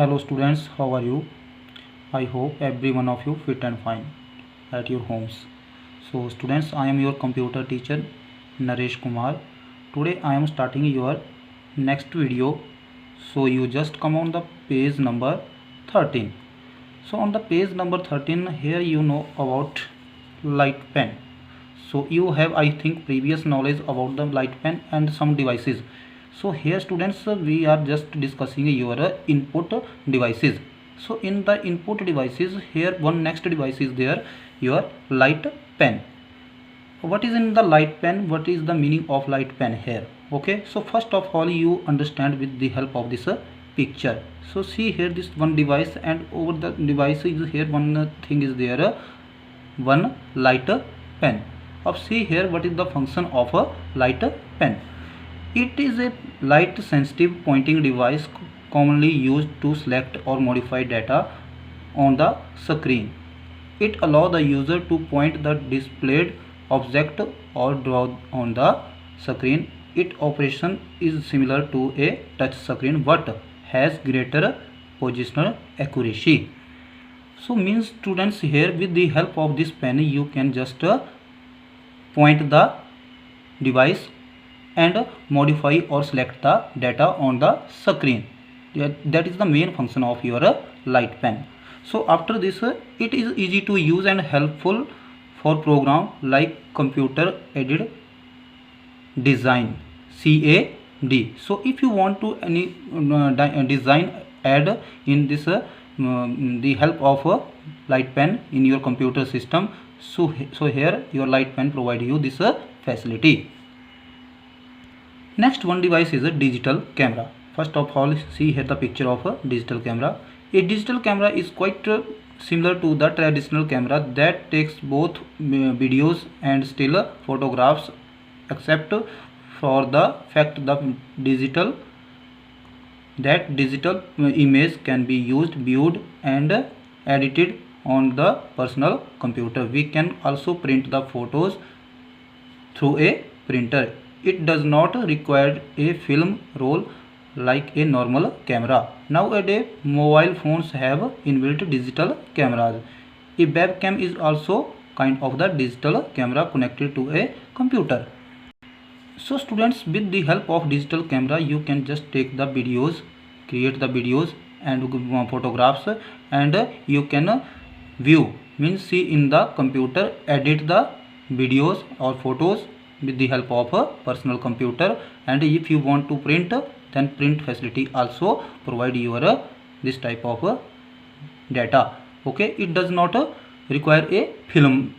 Hello students, how are you? I hope every one of you fit and fine at your homes. So students, I am your computer teacher Naresh Kumar. Today I am starting your next video. So you just come on the page number 13. So on the page number 13, here you know about light pen. So you have, I think, previous knowledge about the light pen and some devices. So here students, we are just discussing your input devices. So in the input devices, here one next device is there, your light pen. What is in the light pen? What is the meaning of light pen here? Okay, so first of all you understand with the help of this picture. So see here this one device, and over the device is here one thing is there, one light pen. Now see here what is the function of a light pen. It is a light sensitive pointing device commonly used to select or modify data on the screen. It allows the user to point the displayed object or draw on the screen. Its operation is similar to a touch screen but has greater positional accuracy. So means students, here with the help of this pen you can just point the device and modify or select the data on the screen. That is the main function of your light pen. So after this, it is easy to use and helpful for program like computer aided design, CAD. So if you want to any design add in this the help of a light pen in your computer system, so here your light pen provide you this facility. Next one device is a digital camera. First of all, see here the picture of a digital camera. A digital camera is quite similar to the traditional camera that takes both videos and still photographs, except for the fact the digital image can be used, viewed and edited on the personal computer. We can also print the photos through a printer. It does not require a film roll like a normal camera. Nowadays, mobile phones have inbuilt digital cameras. A webcam is also kind of the digital camera connected to a computer. So students, with the help of digital camera, you can just take the videos, create the videos and photographs, and you can view, means see in the computer, edit the videos or photos with the help of a personal computer. And if you want to print, then print facility also provide your this type of data. Okay, it does not require a film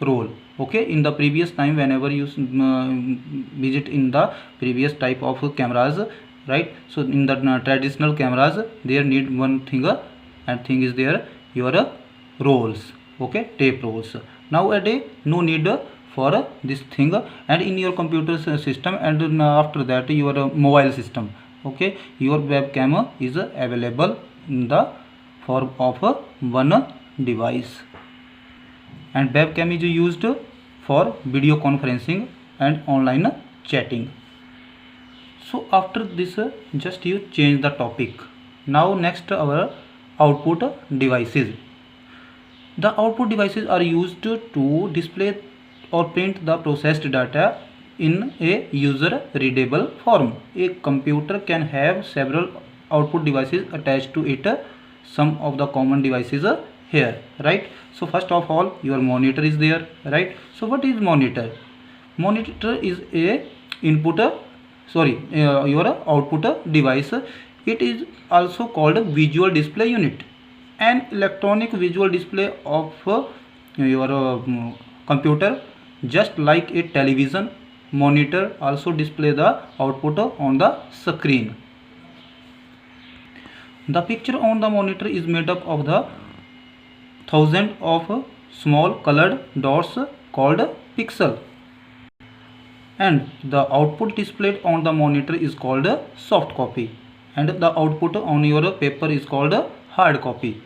roll. Okay, in the previous time, whenever you visit in the previous type of cameras, right, so in the traditional cameras there need one thing, and thing is there your rolls. Okay, tape rolls. Nowadays no need for this thing, and in your computer system, and after that your mobile system, okay, your webcam is available in the form of one device, and webcam is used for video conferencing and online chatting. So after this, just you change the topic. Now next our output devices. The output devices are used to display or print the processed data in a user readable form. A computer can have several output devices attached to it. Some of the common devices are here, right? So first of all, your monitor is there, right? So what is monitor? Monitor is a your output device. It is also called visual display unit, an electronic visual display of your computer. Just like a television, monitor also display the output on the screen. The picture on the monitor is made up of the thousands of small colored dots called pixel, and the output displayed on the monitor is called soft copy, and the output on your paper is called hard copy.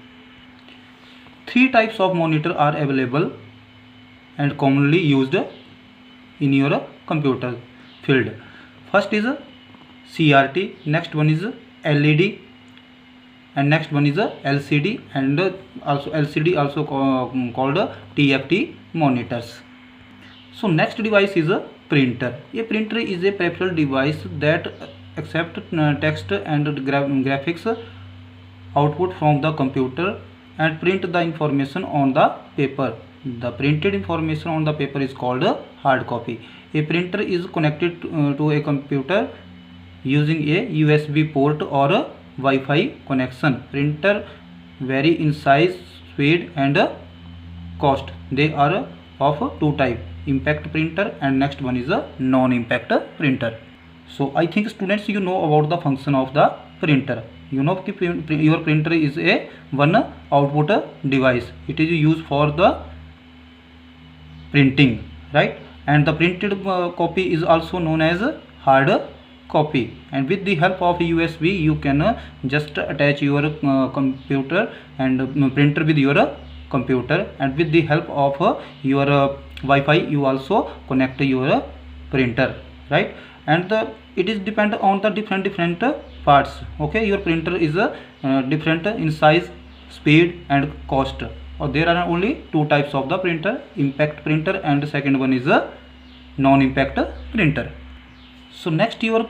Three types of monitor are available and commonly used in your computer field. First is CRT, next one is LED, and next one is a LCD, and also LCD also called TFT monitors. So next device is a printer. A printer is a peripheral device that accepts text and graphics output from the computer and print the information on the paper. The printed information on the paper is called a hard copy. A printer is connected to a computer using a USB port or a Wi-Fi connection. Printer vary in size, speed and cost. They are of two types, impact printer and next one is a non-impact printer. So I think students, you know about the function of the printer. You know your printer is a one output device. It is used for the printing, right? And the printed copy is also known as hard copy, and with the help of USB you can just attach your computer and printer with your computer, and with the help of your Wi-Fi you also connect your printer, right? And it is depend on the different parts. Okay, your printer is different in size, speed and cost. Or there are only two types of the printer, impact printer and second one is a non-impact printer. So next your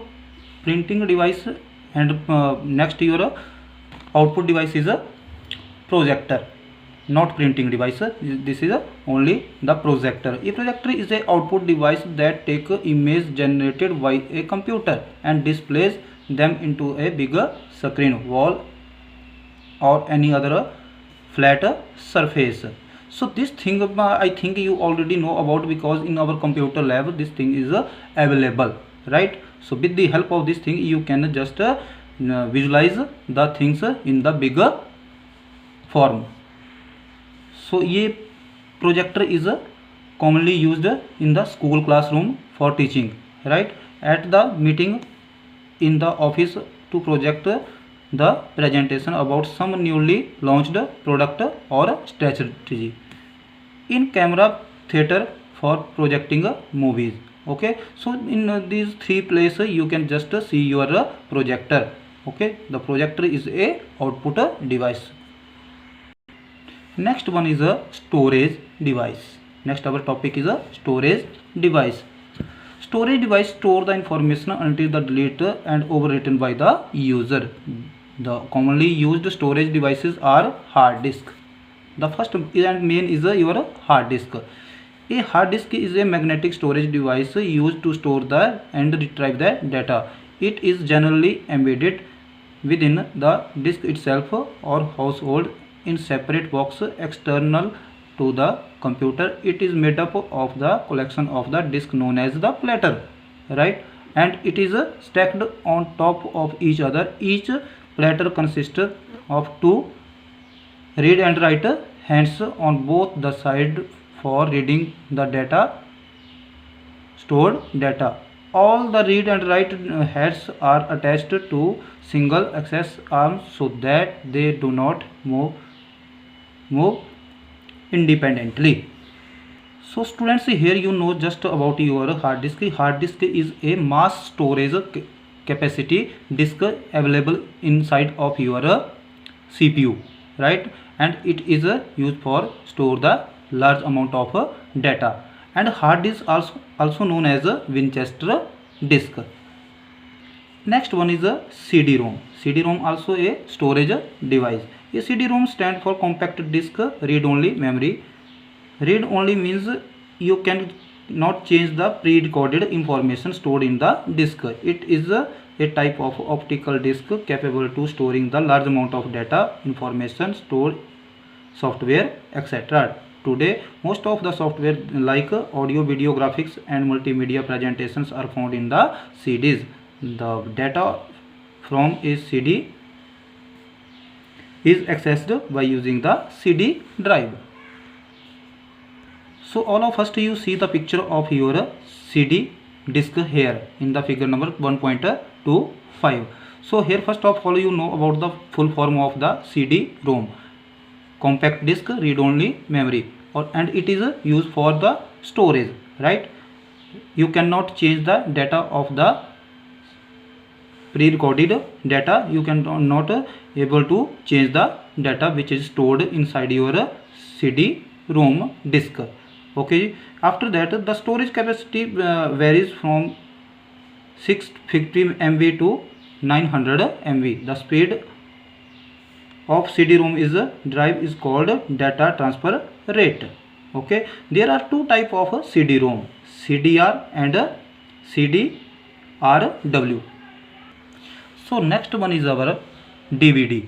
printing device and next your output device is a projector, not printing device. This is only the projector. A projector is a output device that take image generated by a computer and displays them into a bigger screen, wall or any other flat surface. So this thing I think you already know about, because in our computer lab this thing is available, right? So with the help of this thing you can just visualize the things in the bigger form. So ये projector is commonly used in the school classroom for teaching, right? At the meeting in the office to project the presentation about some newly launched product or strategy. In camera theater for projecting movies. Okay, so in these three places you can just see your projector. Okay, the projector is a output device. Next one is a storage device. Next our topic is a storage device. Storage device store the information until the deleted and overwritten by the user. The commonly used storage devices are hard disk. The first and main is your hard disk. A hard disk is a magnetic storage device used to store the and retrieve the data. It is generally embedded within the disk itself or household in separate box external to the computer. It is made up of the collection of the disk known as the platter, right? And it is stacked on top of each other. Each platter consists of two read and write hands on both the side for reading the data, stored data. All the read and write heads are attached to single axis arms so that they do not move independently. So students, here you know just about your hard disk. Hard disk is a mass storage capacity disk available inside of your CPU, right? And it is used for store the large amount of data. And hard disk also known as a Winchester disk. Next one is a CD-ROM. CD-ROM also a storage device. A CD-ROM stands for compact disk read-only memory. Read-only means you can not change the pre-recorded information stored in the disk. It is a type of optical disk capable to storing the large amount of data, information, stored software, etc. Today, most of the software like audio, video, graphics and multimedia presentations are found in the CDs. The data from a CD is accessed by using the CD drive. So all of us, you see the picture of your CD disk here in the figure number 1.25. So here first of all you know about the full form of the CD-ROM. Compact disk read-only memory, and it is used for the storage, right? You cannot change the data of the pre-recorded data. You can not able to change the data which is stored inside your CD-ROM disk. Okay, after that the storage capacity varies from 650 MB to 900 MB. The speed of CD-ROM is drive is called data transfer rate. Okay, there are two type of CD-ROM, CDR and CDRW. So next one is our DVD.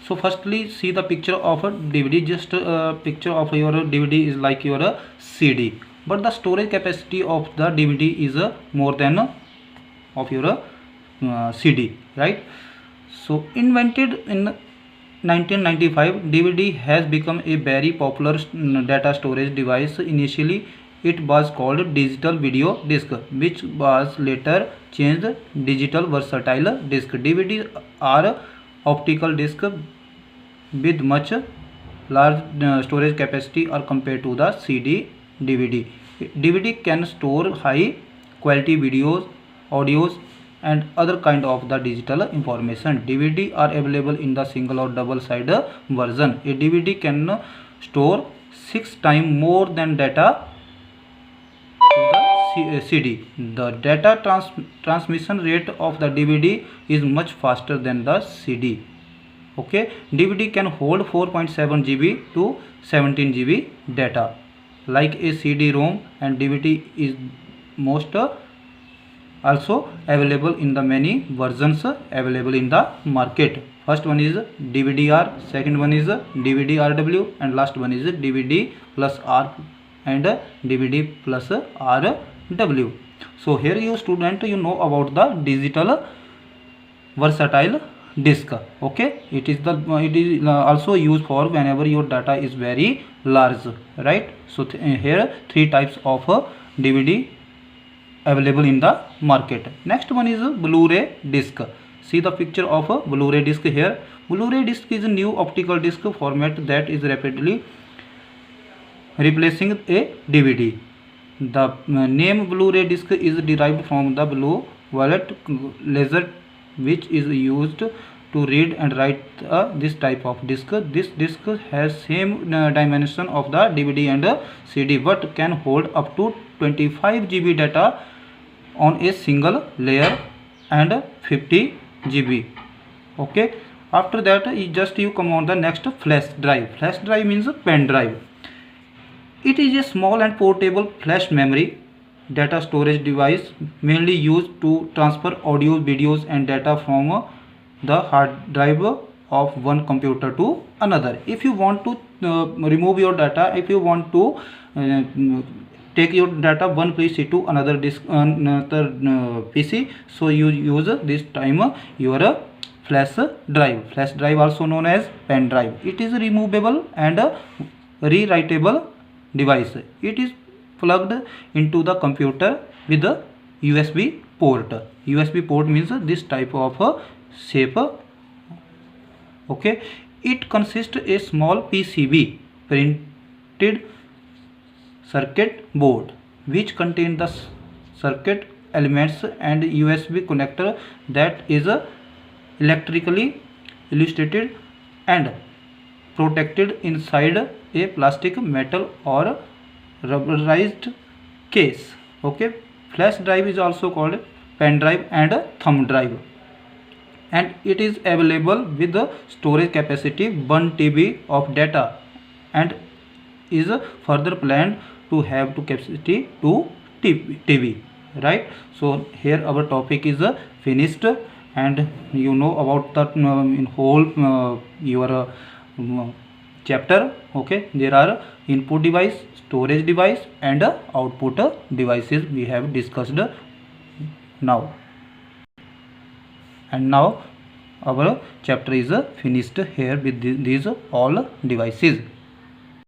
So firstly see the picture of a DVD. Just a picture of your DVD is like your CD, but the storage capacity of the DVD is more than of your CD, right? So invented in 1995, DVD has become a very popular data storage device. Initially it was called digital video disc, which was later changed digital versatile disc. DVD are optical disc with much large storage capacity are compared to the CD DVD. DVD can store high quality videos, audios and other kind of the digital information. DVD are available in the single or double sided version. A DVD can store 6 times more than data to the CD. The data transmission rate of the DVD is much faster than the CD. Okay, DVD can hold 4.7 GB to 17 GB data like a CD-ROM, and DVD is most also available in the many versions available in the market. First one is DVD-R, second one is DVD-RW, and last one is DVD plus R and DVD plus RW. So here you student, you know about the digital versatile disk. Okay, it is also used for whenever your data is very large, right? So here three types of DVD available in the market. Next one is Blu-ray disc. See the picture of a Blu-ray disc here. Blu-ray disc is a new optical disc format that is rapidly replacing a DVD. The name Blu-ray disc is derived from the blue violet laser which is used to read and write this type of disc. This disc has same dimension of the DVD and CD, but can hold up to 25 GB data on a single layer and 50 GB. Okay, after that you come on the next flash drive. Flash drive means pen drive. It is a small and portable flash memory data storage device mainly used to transfer audio, videos and data from the hard drive of one computer to another. If you want to remove your data, if you want to take your data one PC to another disk, another PC, so you use this time your flash drive. Flash drive also known as pen drive. It is removable and rewritable device. It is plugged into the computer with a USB port. USB port means this type of shape. Okay, it consists a small PCB printed circuit board which contain the circuit elements and USB connector that is electrically illustrated and protected inside a plastic, metal or rubberized case. Okay, flash drive is also called pen drive and thumb drive, and it is available with the storage capacity 1 TB of data and is further planned to have to capacity 2 TB, right? So here our topic is finished, and you know about that in whole your chapter. Okay, there are input device, storage device and output devices we have discussed now. And now our chapter is finished here with these all devices.